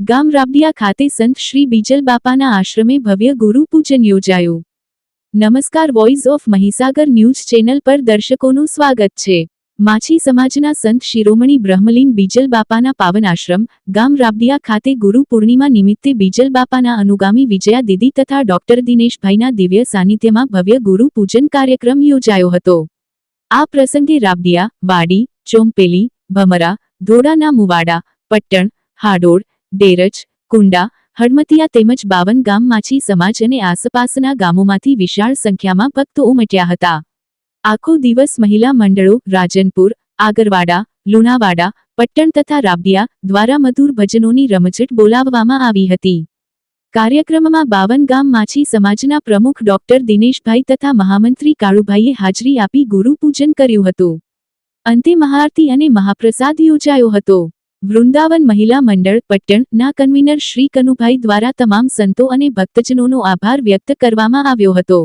ગામ રાબડિયા ખાતે સંત શ્રી બીજલ બાપાના આશ્રમે ભવ્ય ગુરુ પૂજન યોજાયું। નમસ્કાર, voice of Mahisagar news channel પર દર્શકોનું સ્વાગત છે। માછી સમાજના સંત શિરોમણી બ્રહ્મલીન બીજલ બાપાના પાવન આશ્રમ ગામ રાબડિયા ખાતે ગુરુ પૂર્ણિમા નિમિત્તે બીજલ બાપાના અનુગામી વિજયા દીદી તથા ડોક્ટર દિનેશભાઈના દિવ્ય સાનિધ્યમાં ભવ્ય ગુરુ પૂજન કાર્યક્રમ યોજાયો હતો। આ પ્રસંગે રાબડિયા, વાડી, ચોંપેલી, ભમરા, ધોડાના મુવાડા, પટ્ટણ, હાડોળ, ડેરજ, કુંડા, હડમતિયા તેમજ 52 ગામ માછી સમાજ અને આસપાસના ગામોમાંથી વિશાળ સંખ્યામાં ભક્તો ઉમટ્યા હતા। આખો દિવસ મહિલા મંડળો રાજનપુર, આગરવાડા, લુણાવાડા, પટ્ટણ તથા રાબડિયા દ્વારા મધુર ભજનોની રમઝટ બોલાવવામાં આવી હતી। કાર્યક્રમમાં 52 ગામ માછી સમાજના પ્રમુખ ડોક્ટર દિનેશભાઈ તથા મહામંત્રી કાળુભાઈએ હાજરી આપી ગુરુ પૂજન કર્યું હતું। અંતે મહાઆરતી અને મહાપ્રસાદ યોજાયો હતો। વૃંદાવન મહિલા મંડળ પટ્ટણ ના કન્વીનર શ્રી કનુભાઈ દ્વારા તમામ સંતો અને ભક્તજનોનો આભાર વ્યક્ત કરવામાં આવ્યો હતો।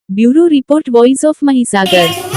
Bureau report, voice of Mahisagar.